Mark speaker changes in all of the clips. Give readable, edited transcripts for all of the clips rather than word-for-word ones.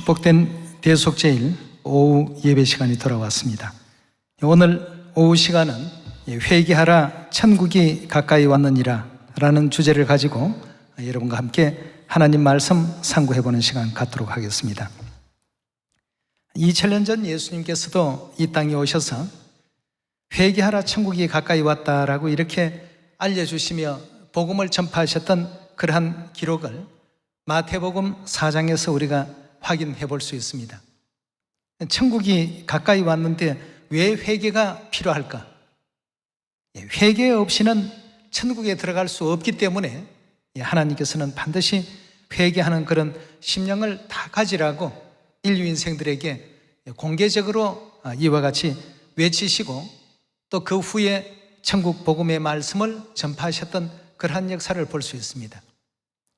Speaker 1: 축복된 대속제일 오후 예배 시간이 돌아왔습니다. 오늘 오후 시간은 회개하라 천국이 가까이 왔느니라 라는 주제를 가지고 여러분과 함께 하나님 말씀 상고해보는 시간 갖도록 하겠습니다. 2000년 전 예수님께서도 이 땅에 오셔서 회개하라 천국이 가까이 왔다라고 이렇게 알려주시며 복음을 전파하셨던 그러한 기록을 마태복음 4장에서 우리가 확인해 볼 수 있습니다. 천국이 가까이 왔는데 왜 회개가 필요할까? 회개 없이는 천국에 들어갈 수 없기 때문에 하나님께서는 반드시 회개하는 그런 심령을 다 가지라고 인류 인생들에게 공개적으로 이와 같이 외치시고 또 그 후에 천국 복음의 말씀을 전파하셨던 그러한 역사를 볼 수 있습니다.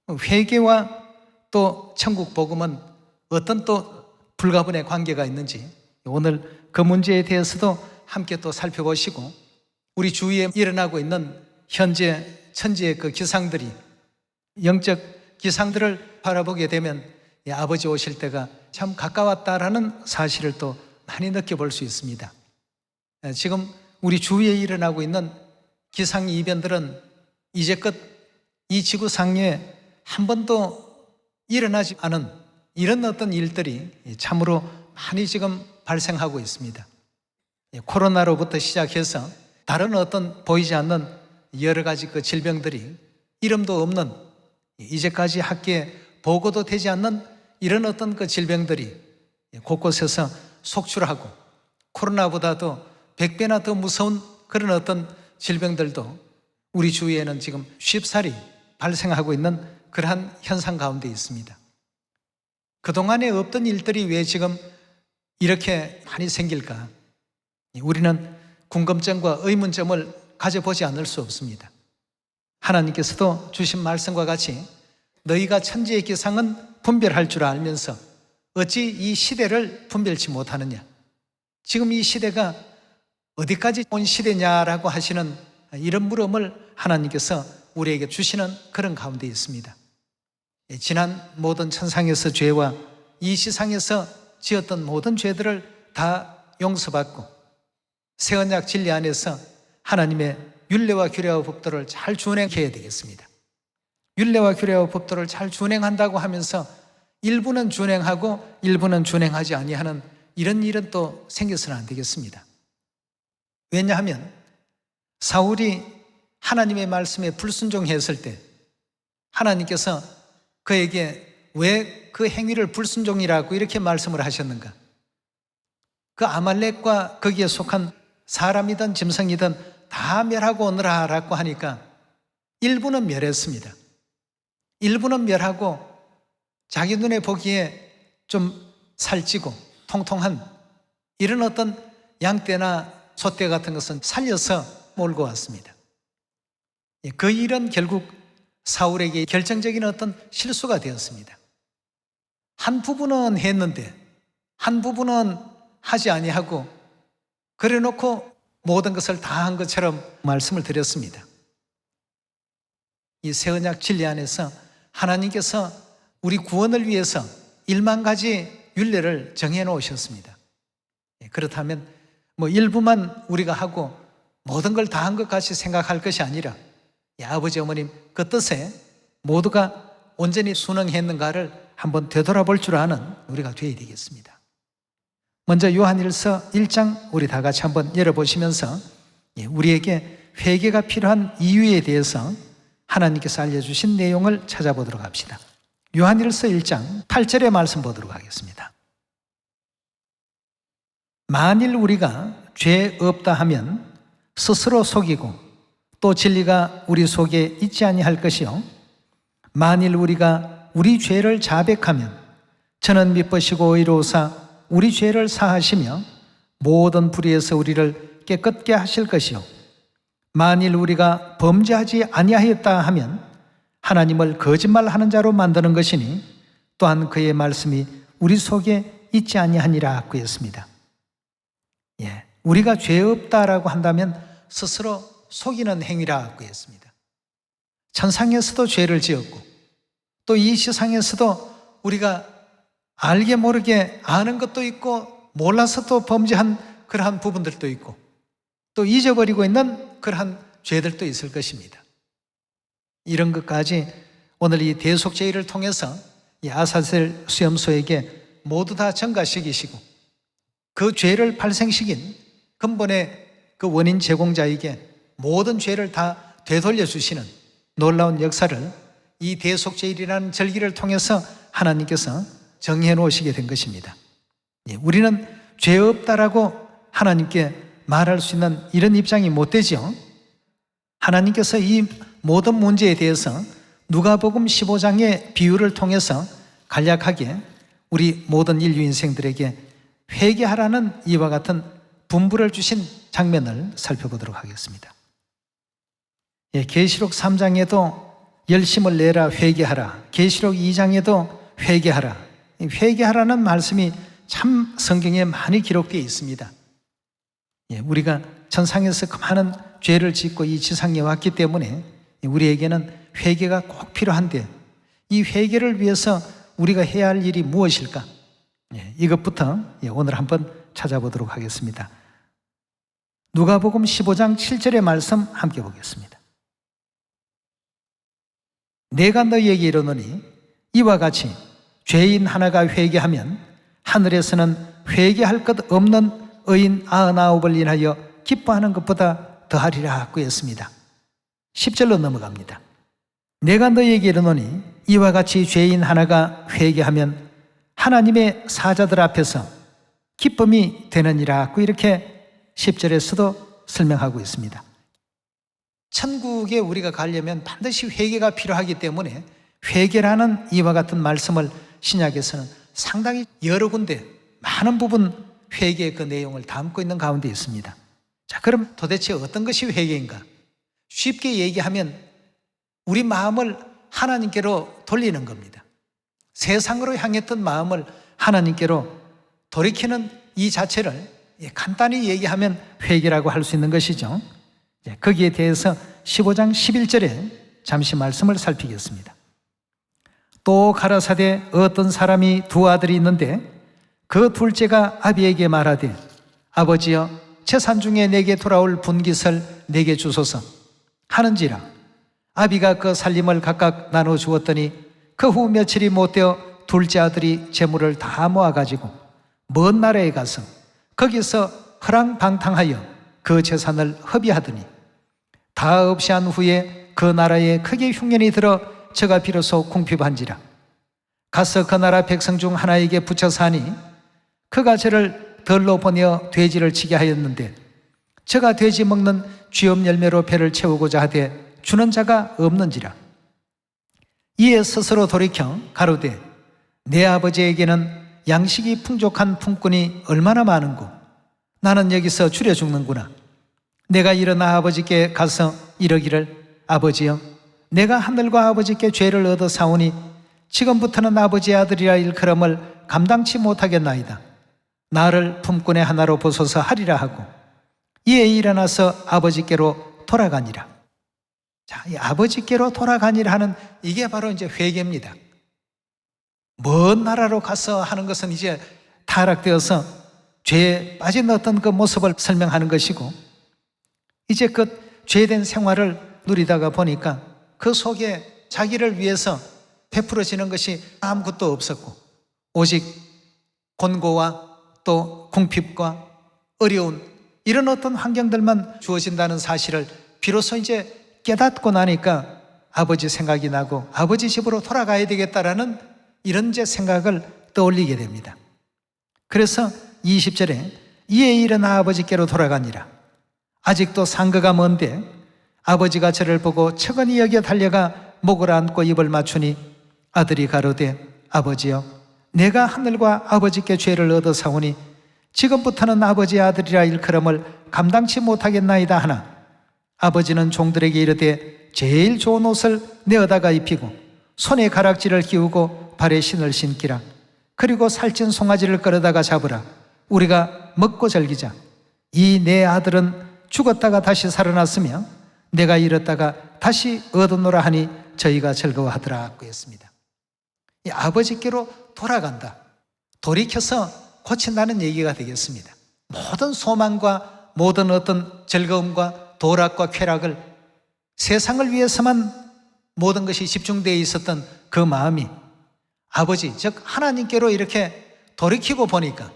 Speaker 1: 회개와 또 천국 복음은 어떤 또 불가분의 관계가 있는지 오늘 그 문제에 대해서도 함께 또 살펴보시고 우리 주위에 일어나고 있는 현재 천지의 그 기상들이 영적 기상들을 바라보게 되면 아버지 오실 때가 참 가까웠다라는 사실을 또 많이 느껴볼 수 있습니다. 지금 우리 주위에 일어나고 있는 기상 이변들은 이제껏 이 지구상에 한 번도 일어나지 않은 이런 어떤 일들이 참으로 많이 지금 발생하고 있습니다. 코로나로부터 시작해서 다른 어떤 보이지 않는 여러 가지 그 질병들이 이름도 없는 이제까지 학계에 보고도 되지 않는 이런 어떤 그 질병들이 곳곳에서 속출하고 코로나보다도 100배나 더 무서운 그런 어떤 질병들도 우리 주위에는 지금 쉽사리 발생하고 있는 그러한 현상 가운데 있습니다. 그동안에 없던 일들이 왜 지금 이렇게 많이 생길까? 우리는 궁금증과 의문점을 가져보지 않을 수 없습니다. 하나님께서도 주신 말씀과 같이 너희가 천지의 기상은 분별할 줄 알면서 어찌 이 시대를 분별치 못하느냐? 지금 이 시대가 어디까지 온 시대냐라고 하시는 이런 물음을 하나님께서 우리에게 주시는 그런 가운데 있습니다. 지난 모든 천상에서 죄와 이 시상에서 지었던 모든 죄들을 다 용서받고 새 언약 진리 안에서 하나님의 율례와 규례와 법도를 잘 준행해야 되겠습니다. 율례와 규례와 법도를 잘 준행한다고 하면서 일부는 준행하고 일부는 준행하지 아니하는 이런 일은 또 생겨서는 안 되겠습니다. 왜냐하면 사울이 하나님의 말씀에 불순종했을 때 하나님께서 그에게 왜 그 행위를 불순종이라고 이렇게 말씀을 하셨는가? 그 아말렉과 거기에 속한 사람이든 짐승이든 다 멸하고 오너라 라고 하니까 일부는 멸했습니다. 일부는 멸하고 자기 눈에 보기에 좀 살찌고 통통한 이런 어떤 양떼나 소떼 같은 것은 살려서 몰고 왔습니다. 그 일은 결국 사울에게 결정적인 어떤 실수가 되었습니다. 한 부분은 했는데 한 부분은 하지 아니하고 그래 놓고 모든 것을 다 한 것처럼 말씀을 드렸습니다. 이 새 언약 진리 안에서 하나님께서 우리 구원을 위해서 1만 가지 율례를 정해 놓으셨습니다. 그렇다면 뭐 일부만 우리가 하고 모든 걸 다 한 것 같이 생각할 것이 아니라 아버지 어머님 그 뜻에 모두가 온전히 순응했는가를 한번 되돌아볼 줄 아는 우리가 되어야 되겠습니다. 먼저 요한일서 1장 우리 다 같이 한번 열어보시면서 우리에게 회개가 필요한 이유에 대해서 하나님께서 알려주신 내용을 찾아보도록 합시다. 요한일서 1장 8절의 말씀 보도록 하겠습니다. 만일 우리가 죄 없다 하면 스스로 속이고 또 진리가 우리 속에 있지 아니할 것이요 만일 우리가 우리 죄를 자백하면 저는 미쁘시고 의로우사 우리 죄를 사하시며 모든 불의에서 우리를 깨끗게 하실 것이요 만일 우리가 범죄하지 아니하였다 하면 하나님을 거짓말하는 자로 만드는 것이니 또한 그의 말씀이 우리 속에 있지 아니하니라 그랬습니다. 우리가 죄 없다라고 한다면 스스로 속이는 행위라고 했습니다. 천상에서도 죄를 지었고 또 이 세상에서도 우리가 알게 모르게 아는 것도 있고 몰라서 또 범죄한 그러한 부분들도 있고 또 잊어버리고 있는 그러한 죄들도 있을 것입니다. 이런 것까지 오늘 이 대속죄를 통해서 이 아사셀 수염소에게 모두 다 전가시키시고 그 죄를 발생시킨 근본의 그 원인 제공자에게 모든 죄를 다 되돌려 주시는 놀라운 역사를 이 대속죄일이라는 절기를 통해서 하나님께서 정해 놓으시게 된 것입니다. 우리는 죄 없다라고 하나님께 말할 수 있는 이런 입장이 못 되죠. 하나님께서 이 모든 문제에 대해서 누가복음 15장의 비유를 통해서 간략하게 우리 모든 인류 인생들에게 회개하라는 이와 같은 분부를 주신 장면을 살펴보도록 하겠습니다. 계시록 3장에도 열심을 내라 회개하라, 계시록 2장에도 회개하라. 회개하라는 말씀이 참 성경에 많이 기록되어 있습니다. 우리가 천상에서 그 많은 죄를 짓고 이 지상에 왔기 때문에 우리에게는 회개가 꼭 필요한데 이 회개를 위해서 우리가 해야 할 일이 무엇일까? 이것부터 오늘 한번 찾아보도록 하겠습니다. 누가복음 15장 7절의 말씀 함께 보겠습니다. 내가 너희에게 이르노니 이와 같이 죄인 하나가 회개하면 하늘에서는 회개할 것 없는 의인 99을 인하여 기뻐하는 것보다 더하리라 하고 했습니다. 10절로 넘어갑니다. 내가 너희에게 이르노니 이와 같이 죄인 하나가 회개하면 하나님의 사자들 앞에서 기쁨이 되느니라 하고 이렇게 10절에서도 설명하고 있습니다. 천국에 우리가 가려면 반드시 회개가 필요하기 때문에 회개라는 이와 같은 말씀을 신약에서는 상당히 여러 군데 많은 부분 회개의 그 내용을 담고 있는 가운데 있습니다. 자, 그럼 도대체 어떤 것이 회개인가? 쉽게 얘기하면 우리 마음을 하나님께로 돌리는 겁니다. 세상으로 향했던 마음을 하나님께로 돌이키는 이 자체를 간단히 얘기하면 회개라고 할 수 있는 것이죠. 거기에 대해서 15장 11절에 잠시 말씀을 살피겠습니다. 또 가라사대 어떤 사람이 두 아들이 있는데 그 둘째가 아비에게 말하되 아버지여 재산 중에 내게 돌아올 분깃을 내게 주소서 하는지라 아비가 그 살림을 각각 나눠 주었더니 그 후 며칠이 못되어 둘째 아들이 재물을 다 모아가지고 먼 나라에 가서 거기서 허랑방탕하여 그 재산을 허비하더니 다 없이 한 후에 그 나라에 크게 흉년이 들어 저가 비로소 궁핍한지라 가서 그 나라 백성 중 하나에게 붙여 사니 그가 저를 덜로 보내어 돼지를 치게 하였는데 저가 돼지 먹는 쥐엄 열매로 배를 채우고자 하되 주는 자가 없는지라 이에 스스로 돌이켜 가로되 내 아버지에게는 양식이 풍족한 품꾼이 얼마나 많은고 나는 여기서 줄여 죽는구나. 내가 일어나 아버지께 가서 이러기를 아버지여 내가 하늘과 아버지께 죄를 얻어 사오니 지금부터는 아버지의 아들이라 일컬음을 감당치 못하겠나이다. 나를 품꾼의 하나로 보소서 하리라 하고 이에 일어나서 아버지께로 돌아가니라. 자, 이 아버지께로 돌아가니라 하는 이게 바로 이제 회개입니다. 먼 나라로 가서 하는 것은 이제 타락되어서 죄에 빠진 어떤 그 모습을 설명하는 것이고 이제 그 죄된 생활을 누리다가 보니까 그 속에 자기를 위해서 베풀어지는 것이 아무것도 없었고 오직 곤고와 또 궁핍과 어려운 이런 어떤 환경들만 주어진다는 사실을 비로소 이제 깨닫고 나니까 아버지 생각이 나고 아버지 집으로 돌아가야 되겠다라는 이런 제 생각을 떠올리게 됩니다. 그래서 20절에 이에 일어나 아버지께로 돌아가니라. 아직도 상거가 먼데 아버지가 저를 보고 척은히 여겨 달려가 목을 안고 입을 맞추니 아들이 가로되 아버지여 내가 하늘과 아버지께 죄를 얻어 사오니 지금부터는 아버지의 아들이라 일컬음을 감당치 못하겠나이다 하나 아버지는 종들에게 이르되 제일 좋은 옷을 내어다가 입히고 손에 가락지를 끼우고 발에 신을 신기라. 그리고 살찐 송아지를 끌어다가 잡으라. 우리가 먹고 즐기자. 이 내 아들은 죽었다가 다시 살아났으며 내가 잃었다가 다시 얻었노라 하니 저희가 즐거워하더라 고 했습니다. 이 아버지께로 돌아간다. 돌이켜서 고친다는 얘기가 되겠습니다. 모든 소망과 모든 어떤 즐거움과 도락과 쾌락을 세상을 위해서만 모든 것이 집중되어 있었던 그 마음이 아버지, 즉 하나님께로 이렇게 돌이키고 보니까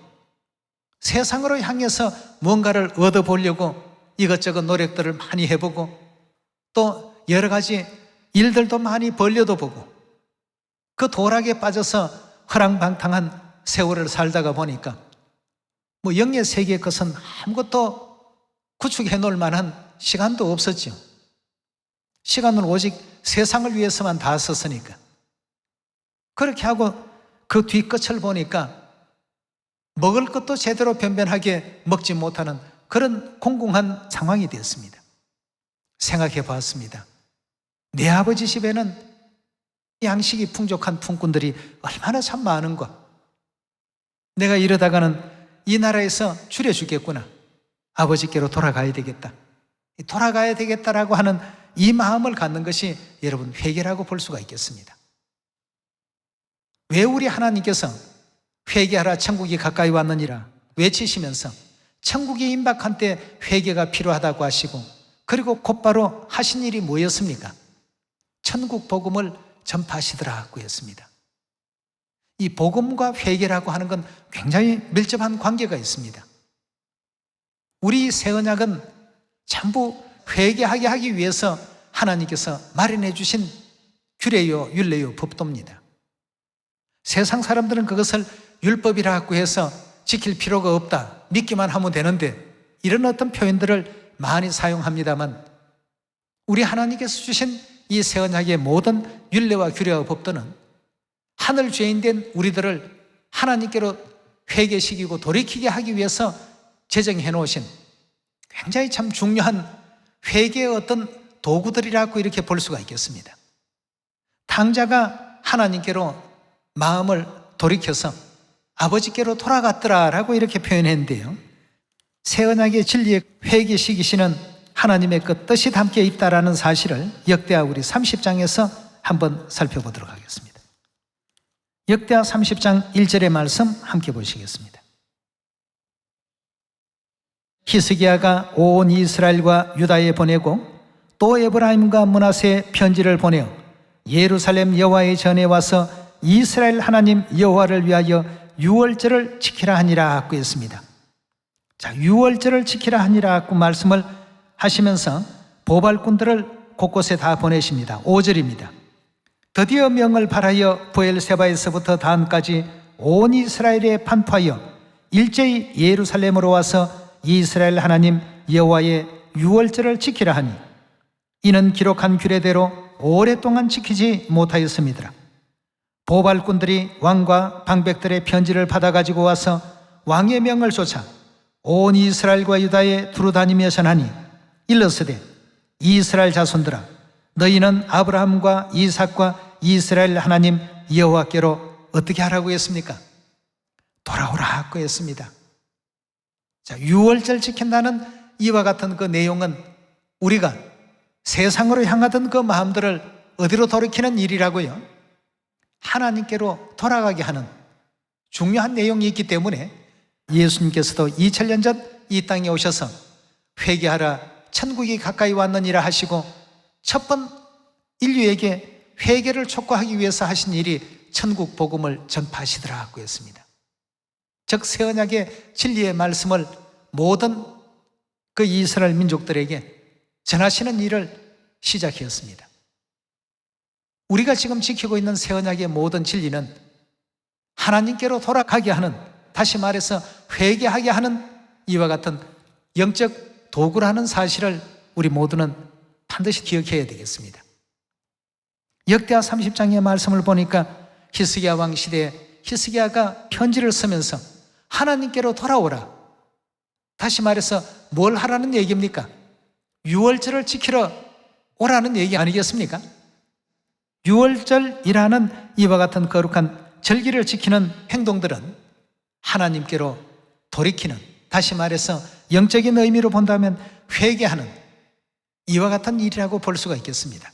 Speaker 1: 세상으로 향해서 무언가를 얻어보려고 이것저것 노력들을 많이 해보고 또 여러 가지 일들도 많이 벌려도 보고 그 도락에 빠져서 허랑방탕한 세월을 살다가 보니까 뭐 영의 세계의 것은 아무것도 구축해 놓을 만한 시간도 없었죠. 시간은 오직 세상을 위해서만 다 썼으니까. 그렇게 하고 그 뒤끝을 보니까 먹을 것도 제대로 변변하게 먹지 못하는 그런 공공한 상황이 되었습니다. 생각해 보았습니다. 내 아버지 집에는 양식이 풍족한 품꾼들이 얼마나 참 많은가. 내가 이러다가는 이 나라에서 줄여 죽겠구나. 아버지께로 돌아가야 되겠다. 돌아가야 되겠다라고 하는 이 마음을 갖는 것이 여러분 회개라고 볼 수가 있겠습니다. 왜 우리 하나님께서 회개하라 천국이 가까이 왔느니라 외치시면서 천국이 임박한 때 회개가 필요하다고 하시고 그리고 곧바로 하신 일이 뭐였습니까? 천국 복음을 전파하시더라고 했습니다. 이 복음과 회개라고 하는 건 굉장히 밀접한 관계가 있습니다. 우리 새 언약은 전부 회개하게 하기 위해서 하나님께서 마련해 주신 규례요 율례요 법도입니다. 세상 사람들은 그것을 율법이라고 해서 지킬 필요가 없다, 믿기만 하면 되는데 이런 어떤 표현들을 많이 사용합니다만 우리 하나님께서 주신 이 새 언약의 모든 율례와 규례와 법도는 하늘 죄인 된 우리들을 하나님께로 회개시키고 돌이키게 하기 위해서 제정해 놓으신 굉장히 참 중요한 회개의 어떤 도구들이라고 이렇게 볼 수가 있겠습니다. 탕자가 하나님께로 마음을 돌이켜서 아버지께로 돌아갔더라라고 이렇게 표현했는데요, 새 언약의 진리에 회개시키시는 하나님의 그 뜻이 담겨 있다라는 사실을 역대하 우리 30장에서 한번 살펴보도록 하겠습니다. 역대하 30장 1절의 말씀 함께 보시겠습니다. 히스기야가 온 이스라엘과 유다에 보내고 또 에브라임과 므낫세에 편지를 보내어 예루살렘 여호와의 전에 와서 이스라엘 하나님 여호와를 위하여 유월절을 지키라 하니라고 했습니다. 자, 유월절을 지키라 하니라고 말씀을 하시면서 보발꾼들을 곳곳에 다 보내십니다. 5절입니다. 드디어 명을 발하여 브엘세바에서부터 단까지 온 이스라엘에 판파하여 일제히 예루살렘으로 와서 이스라엘 하나님 여호와의 유월절을 지키라 하니 이는 기록한 규례대로 오랫동안 지키지 못하였습니다. 보발꾼들이 왕과 방백들의 편지를 받아가지고 와서 왕의 명을 쫓아 온 이스라엘과 유다에 두루다니며 전하니 일러스되 이스라엘 자손들아 너희는 아브라함과 이삭과 이스라엘 하나님 여호와께로 어떻게 하라고 했습니까? 돌아오라고 했습니다. 자, 유월절 지킨다는 이와 같은 그 내용은 우리가 세상으로 향하던 그 마음들을 어디로 돌이키는 일이라고요? 하나님께로 돌아가게 하는 중요한 내용이 있기 때문에 예수님께서도 2000년 전 이 땅에 오셔서 회개하라 천국이 가까이 왔느니라 하시고 첫 번 인류에게 회개를 촉구하기 위해서 하신 일이 천국 복음을 전파하시더라고 했습니다. 즉 새 언약의 진리의 말씀을 모든 그 이스라엘 민족들에게 전하시는 일을 시작했습니다. 우리가 지금 지키고 있는 새 언약의 모든 진리는 하나님께로 돌아가게 하는, 다시 말해서 회개하게 하는 이와 같은 영적 도구라는 사실을 우리 모두는 반드시 기억해야 되겠습니다. 역대하 30장의 말씀을 보니까 히스기야 왕 시대에 히스기야가 편지를 쓰면서 하나님께로 돌아오라, 다시 말해서 뭘 하라는 얘기입니까? 유월절을 지키러 오라는 얘기 아니겠습니까? 유월절이라는 이와 같은 거룩한 절기를 지키는 행동들은 하나님께로 돌이키는, 다시 말해서 영적인 의미로 본다면 회개하는 이와 같은 일이라고 볼 수가 있겠습니다.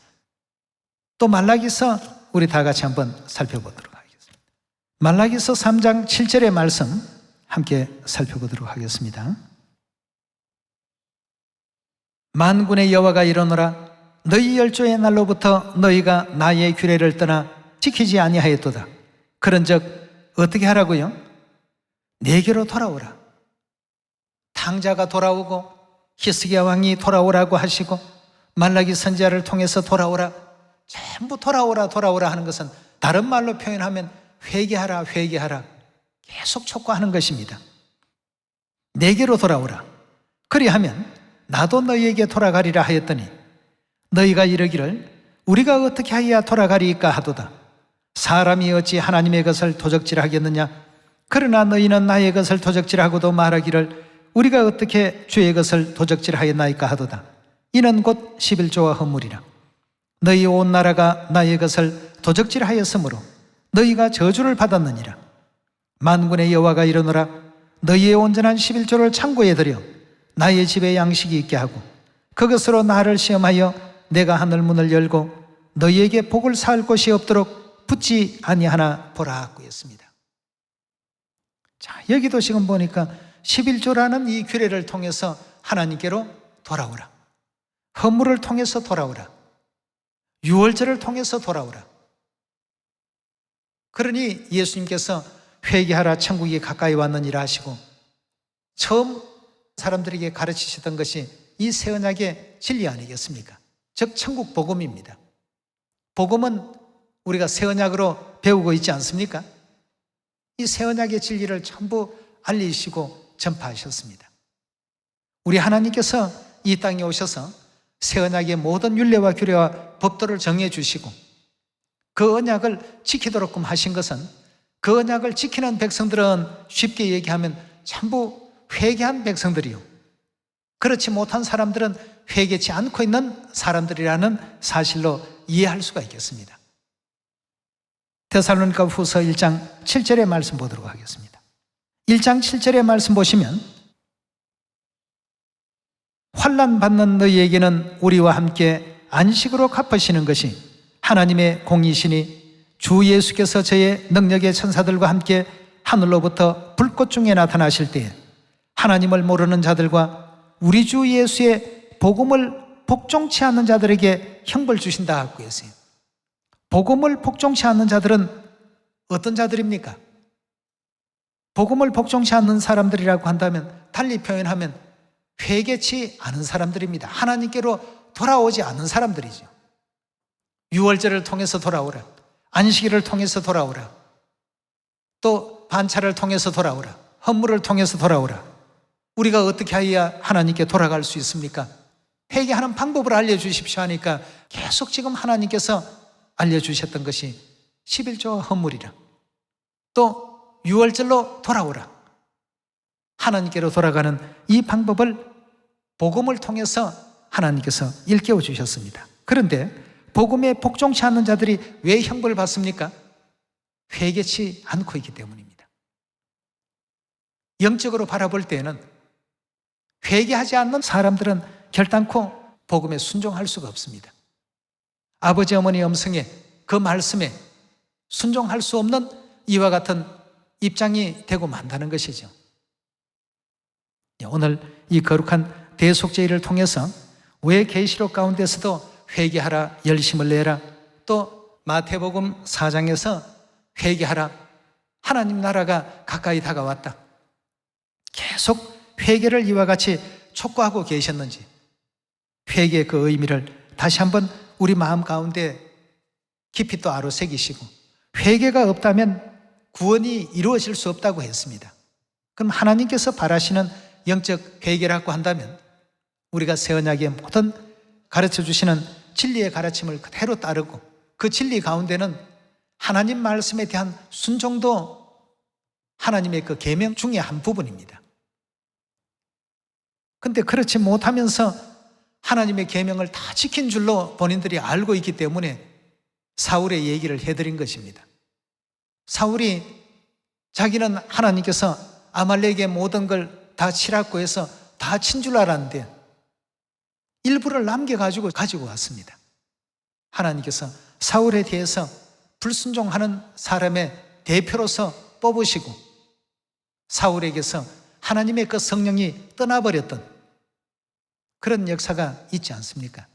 Speaker 1: 또 말라기서 우리 다 같이 한번 살펴보도록 하겠습니다. 말라기서 3장 7절의 말씀 함께 살펴보도록 하겠습니다. 만군의 여호와가 이르노라. 너희 열조의 날로부터 너희가 나의 규례를 떠나 지키지 아니하였도다. 그런즉 어떻게 하라고요? 내게로 돌아오라. 탕자가 돌아오고 히스기야 왕이 돌아오라고 하시고 말라기 선지자를 통해서 돌아오라. 전부 돌아오라 하는 것은 다른 말로 표현하면 회개하라 계속 촉구하는 것입니다. 내게로 돌아오라. 그리하면 나도 너희에게 돌아가리라 하였더니 너희가 이르기를 우리가 어떻게 하여야 돌아가리이까 하도다. 사람이 어찌 하나님의 것을 도적질하겠느냐. 그러나 너희는 나의 것을 도적질하고도 말하기를 우리가 어떻게 주의 것을 도적질하였나이까 하도다. 이는 곧 11조와 헌물이라. 너희 온 나라가 나의 것을 도적질하였으므로 너희가 저주를 받았느니라. 만군의 여호와가 이르노라. 너희의 온전한 11조를 창고에 들여 나의 집에 양식이 있게 하고 그것으로 나를 시험하여 내가 하늘 문을 열고 너희에게 복을 쌓을 곳이 없도록 붙지 아니하나 보라 하고 했습니다. 자, 여기도 지금 보니까 11조라는 이 규례를 통해서 하나님께로 돌아오라. 헌물을 통해서 돌아오라. 유월절을 통해서 돌아오라. 그러니 예수님께서 회개하라 천국이 가까이 왔느니라 하시고 처음 사람들에게 가르치셨던 것이 이 새 언약의 진리 아니겠습니까? 즉 천국 복음입니다. 복음은 우리가 새 언약으로 배우고 있지 않습니까? 이 새 언약의 진리를 전부 알리시고 전파하셨습니다. 우리 하나님께서 이 땅에 오셔서 새 언약의 모든 율례와 규례와 법도를 정해 주시고 그 언약을 지키도록끔 하신 것은 그 언약을 지키는 백성들은 쉽게 얘기하면 전부 회개한 백성들이요, 그렇지 못한 사람들은 회개치 않고 있는 사람들이라는 사실로 이해할 수가 있겠습니다. 데살로니가 후서 1장 7절의 말씀 보도록 하겠습니다. 1장 7절의 말씀 보시면 환난 받는 너희에게는 우리와 함께 안식으로 갚으시는 것이 하나님의 공이시니 주 예수께서 저의 능력의 천사들과 함께 하늘로부터 불꽃 중에 나타나실 때에 하나님을 모르는 자들과 우리 주 예수의 복음을 복종치 않는 자들에게 형벌 주신다 하고 했어요. 복음을 복종치 않는 자들은 어떤 자들입니까? 복음을 복종치 않는 사람들이라고 한다면 달리 표현하면 회개치 않은 사람들입니다. 하나님께로 돌아오지 않는 사람들이죠. 유월절을 통해서 돌아오라. 안식일을 통해서 돌아오라. 또 반차를 통해서 돌아오라. 헌물을 통해서 돌아오라. 우리가 어떻게 해야 하나님께 돌아갈 수 있습니까? 회개하는 방법을 알려주십시오 하니까 계속 지금 하나님께서 알려주셨던 것이 11조와 헌물이라. 또 유월절로 돌아오라. 하나님께로 돌아가는 이 방법을 복음을 통해서 하나님께서 일깨워 주셨습니다. 그런데 복음에 복종치 않는 자들이 왜 형벌을 받습니까? 회개치 않고 있기 때문입니다. 영적으로 바라볼 때에는 회개하지 않는 사람들은 결단코 복음에 순종할 수가 없습니다. 아버지 어머니 음성에 그 말씀에 순종할 수 없는 이와 같은 입장이 되고 만다는 것이죠. 오늘 이 거룩한 대속죄일을 통해서 왜 계시록 가운데서도 회개하라, 열심을 내라, 또 마태복음 4장에서 회개하라, 하나님 나라가 가까이 다가왔다, 계속 회개를 이와 같이 촉구하고 계셨는지, 회개의 그 의미를 다시 한번 우리 마음 가운데 깊이 또 아로새기시고, 회개가 없다면 구원이 이루어질 수 없다고 했습니다. 그럼 하나님께서 바라시는 영적 회개라고 한다면 우리가 새 언약의 모든 가르쳐 주시는 진리의 가르침을 그대로 따르고 그 진리 가운데는 하나님 말씀에 대한 순종도 하나님의 그 계명 중에 한 부분입니다. 근데 그렇지 못하면서 하나님의 계명을 다 지킨 줄로 본인들이 알고 있기 때문에 사울의 얘기를 해드린 것입니다. 사울이 자기는 하나님께서 아말렉의 모든 걸 다 치라고 해서 다 친 줄 알았는데 일부를 남겨가지고 가지고 왔습니다. 하나님께서 사울에 대해서 불순종하는 사람의 대표로서 뽑으시고 사울에게서 하나님의 그 성령이 떠나버렸던 그런 역사가 있지 않습니까?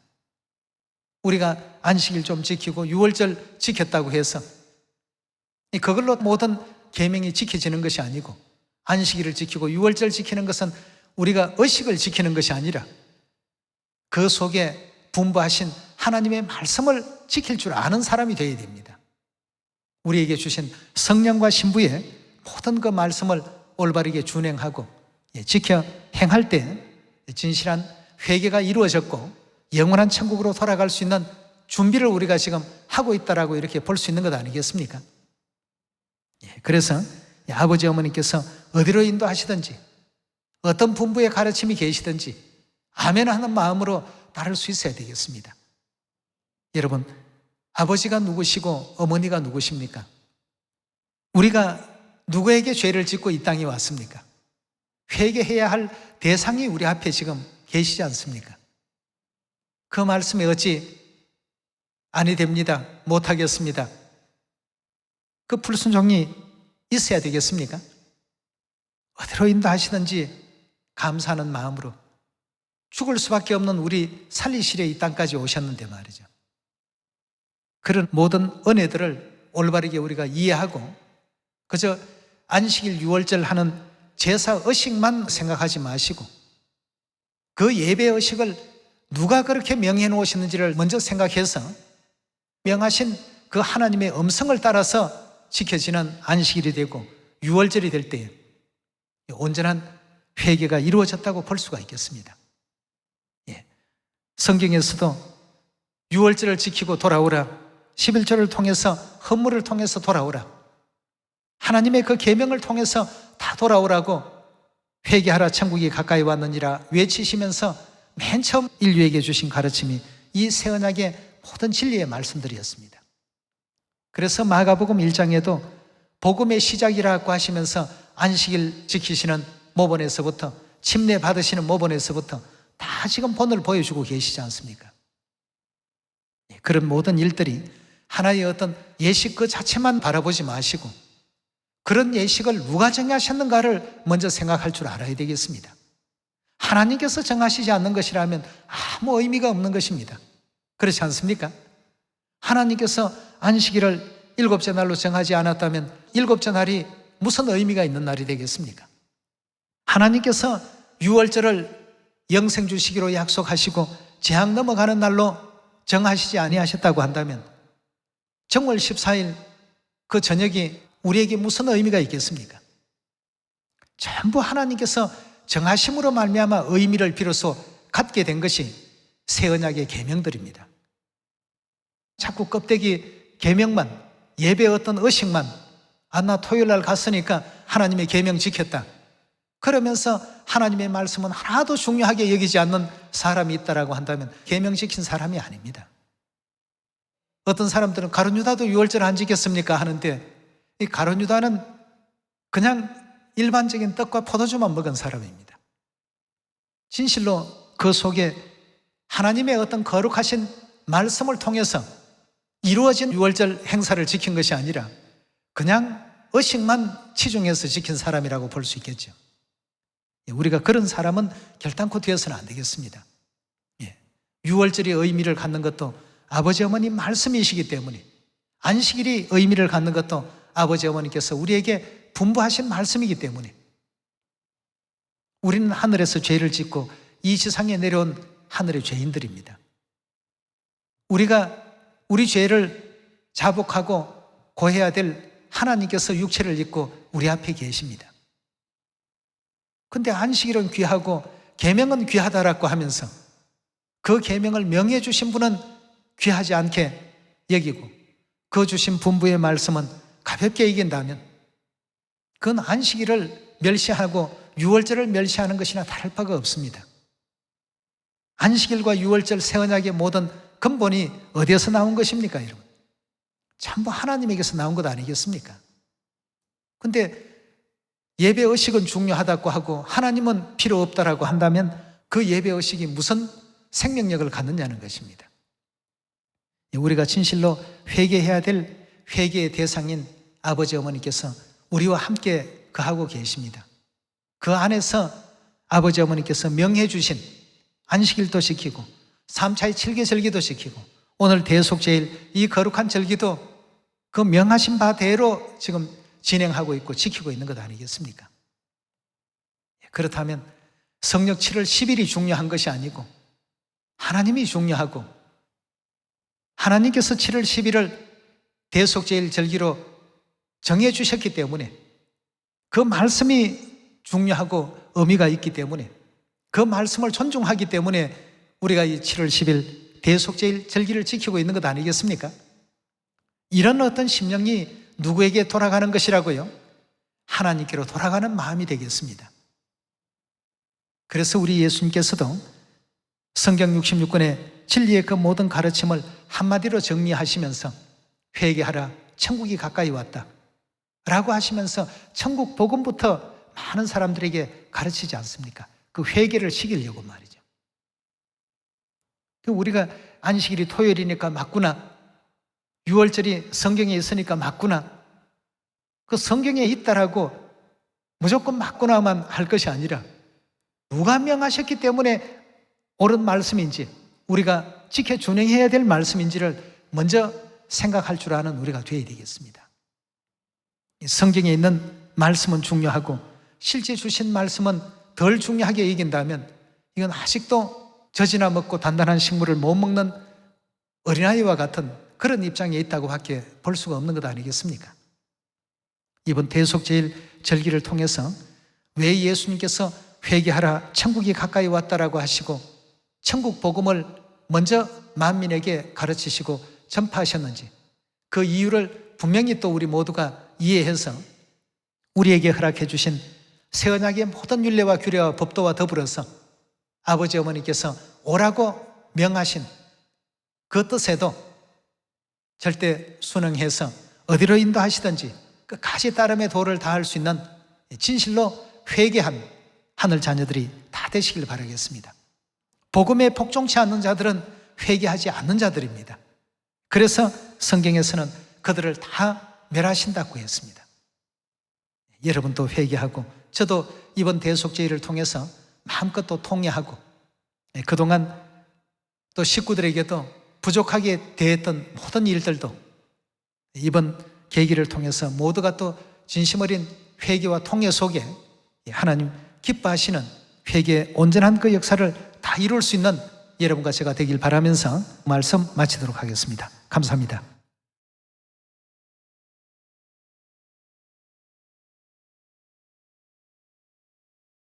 Speaker 1: 우리가 안식일 좀 지키고 유월절 지켰다고 해서 그걸로 모든 계명이 지켜지는 것이 아니고, 안식일을 지키고 유월절 지키는 것은 우리가 의식을 지키는 것이 아니라 그 속에 분부하신 하나님의 말씀을 지킬 줄 아는 사람이 되어야 됩니다. 우리에게 주신 성령과 신부의 모든 그 말씀을 올바르게 준행하고 지켜 행할 때 진실한 회개가 이루어졌고 영원한 천국으로 돌아갈 수 있는 준비를 우리가 지금 하고 있다라고 이렇게 볼 수 있는 것 아니겠습니까? 그래서 아버지 어머니께서 어디로 인도하시든지 어떤 분부의 가르침이 계시든지 아멘 하는 마음으로 따를 수 있어야 되겠습니다. 여러분, 아버지가 누구시고 어머니가 누구십니까? 우리가 누구에게 죄를 짓고 이 땅에 왔습니까? 회개해야 할 대상이 우리 앞에 지금 계시지 않습니까? 그 말씀에 어찌 아니 됩니다, 못하겠습니다, 그 불순종이 있어야 되겠습니까? 어디로 인도하시든지 감사하는 마음으로 죽을 수밖에 없는 우리 살리시려 이 땅까지 오셨는데 말이죠. 그런 모든 은혜들을 올바르게 우리가 이해하고 그저 안식일 유월절 하는 제사 의식만 생각하지 마시고 그 예배 의식을 누가 그렇게 명해 놓으셨는지를 먼저 생각해서 명하신 그 하나님의 음성을 따라서 지켜지는 안식일이 되고 유월절이 될 때에 온전한 회개가 이루어졌다고 볼 수가 있겠습니다. 성경에서도 유월절을 지키고 돌아오라, 11조를 통해서 헌물을 통해서 돌아오라, 하나님의 그 계명을 통해서 다 돌아오라고 회개하라 천국이 가까이 왔느니라 외치시면서 맨 처음 인류에게 주신 가르침이 이 새 언약의 모든 진리의 말씀들이었습니다. 그래서 마가복음 1장에도 복음의 시작이라고 하시면서 안식일 지키시는 모본에서부터 침례 받으시는 모본에서부터 다 지금 본을 보여주고 계시지 않습니까? 그런 모든 일들이 하나의 어떤 예식 그 자체만 바라보지 마시고 그런 예식을 누가 정하셨는가를 먼저 생각할 줄 알아야 되겠습니다. 하나님께서 정하시지 않는 것이라면 아무 의미가 없는 것입니다. 그렇지 않습니까? 하나님께서 안식일을 7째 날로 정하지 않았다면 7째 날이 무슨 의미가 있는 날이 되겠습니까? 하나님께서 유월절을 영생 주시기로 약속하시고 재앙 넘어가는 날로 정하시지 아니하셨다고 한다면 정월 14일 그 저녁이 우리에게 무슨 의미가 있겠습니까? 전부 하나님께서 정하심으로 말미암아 의미를 비로소 갖게 된 것이 새 언약의 계명들입니다. 자꾸 껍데기 계명만, 예배 어떤 의식만, 나 토요일 날 갔으니까 하나님의 계명 지켰다, 그러면서 하나님의 말씀은 하나도 중요하게 여기지 않는 사람이 있다라고 한다면 계명 지킨 사람이 아닙니다. 어떤 사람들은 가룟 유다도 유월절 안 지켰습니까 하는데 이 가룟 유다는 그냥 일반적인 떡과 포도주만 먹은 사람입니다. 진실로 그 속에 하나님의 어떤 거룩하신 말씀을 통해서 이루어진 유월절 행사를 지킨 것이 아니라 그냥 의식만 치중해서 지킨 사람이라고 볼 수 있겠죠. 우리가 그런 사람은 결단코 되어서는 안 되겠습니다. 유월절이 의미를 갖는 것도 아버지 어머니 말씀이시기 때문에, 안식일이 의미를 갖는 것도 아버지 어머니께서 우리에게 분부하신 말씀이기 때문에 우리는 하늘에서 죄를 짓고 이 지상에 내려온 하늘의 죄인들입니다. 우리가 우리 죄를 자복하고 고해야 될 하나님께서 육체를 입고 우리 앞에 계십니다. 근데 안식일은 귀하고 계명은 귀하다라고 하면서 그 계명을 명해 주신 분은 귀하지 않게 여기고 그 주신 분부의 말씀은 가볍게 여긴다면 그건 안식일을 멸시하고 유월절을 멸시하는 것이나 다를 바가 없습니다. 안식일과 유월절 새 언약의 모든 근본이 어디에서 나온 것입니까, 여러분? 전부 하나님에게서 나온 것 아니겠습니까? 근데 예배 의식은 중요하다고 하고 하나님은 필요 없다라고 한다면 그 예배 의식이 무슨 생명력을 갖느냐는 것입니다. 우리가 진실로 회개해야 될 회개의 대상인 아버지 어머니께서 우리와 함께 거하고 계십니다. 그 안에서 아버지 어머니께서 명해 주신 안식일도 지키고 3차의 7개 절기도 지키고 오늘 대속제일 이 거룩한 절기도 그 명하신 바대로 지금 진행하고 있고 지키고 있는 것 아니겠습니까? 그렇다면 성령 7월 10일이 중요한 것이 아니고 하나님이 중요하고 하나님께서 7월 10일을 대속제일 절기로 정해 주셨기 때문에 그 말씀이 중요하고 의미가 있기 때문에 그 말씀을 존중하기 때문에 우리가 이 7월 10일 대속제일 절기를 지키고 있는 것 아니겠습니까? 이런 어떤 심령이 누구에게 돌아가는 것이라고요? 하나님께로 돌아가는 마음이 되겠습니다. 그래서 우리 예수님께서도 성경 66권의 진리의 그 모든 가르침을 한마디로 정리하시면서 회개하라, 천국이 가까이 왔다 라고 하시면서 천국 복음부터 많은 사람들에게 가르치지 않습니까? 그 회개를 시키려고 말이죠. 우리가 안식일이 토요일이니까 맞구나, 6월절이 성경에 있으니까 맞구나, 그 성경에 있다라고 무조건 맞구나만 할 것이 아니라 누가 명하셨기 때문에 옳은 말씀인지 우리가 지켜 준행해야 될 말씀인지를 먼저 생각할 줄 아는 우리가 되어야 되겠습니다. 성경에 있는 말씀은 중요하고 실제 주신 말씀은 덜 중요하게 여긴다면 이건 아직도 젖이나 먹고 단단한 식물을 못 먹는 어린아이와 같은 그런 입장에 있다고 밖에 볼 수가 없는 것 아니겠습니까? 이번 대속제일 절기를 통해서 왜 예수님께서 회개하라, 천국이 가까이 왔다라고 하시고 천국 복음을 먼저 만민에게 가르치시고 전파하셨는지 그 이유를 분명히 또 우리 모두가 이해해서 우리에게 허락해 주신 새 언약의 모든 율례와 규례와 법도와 더불어서 아버지 어머니께서 오라고 명하신 그 뜻에도 절대 순응해서 어디로 인도하시든지 끝까지 따름의 도를 다할 수 있는 진실로 회개한 하늘 자녀들이 다 되시길 바라겠습니다. 복음에 복종치 않는 자들은 회개하지 않는 자들입니다. 그래서 성경에서는 그들을 다 멸하신다고 했습니다. 여러분도 회개하고 저도 이번 대속제일을 통해서 마음껏 또 통회하고 그동안 또 식구들에게도 부족하게 대했던 모든 일들도 이번 계기를 통해서 모두가 또 진심 어린 회개와 통회 속에 하나님 기뻐하시는 회개의 온전한 그 역사를 다 이룰 수 있는 여러분과 제가 되길 바라면서 말씀 마치도록 하겠습니다. 감사합니다.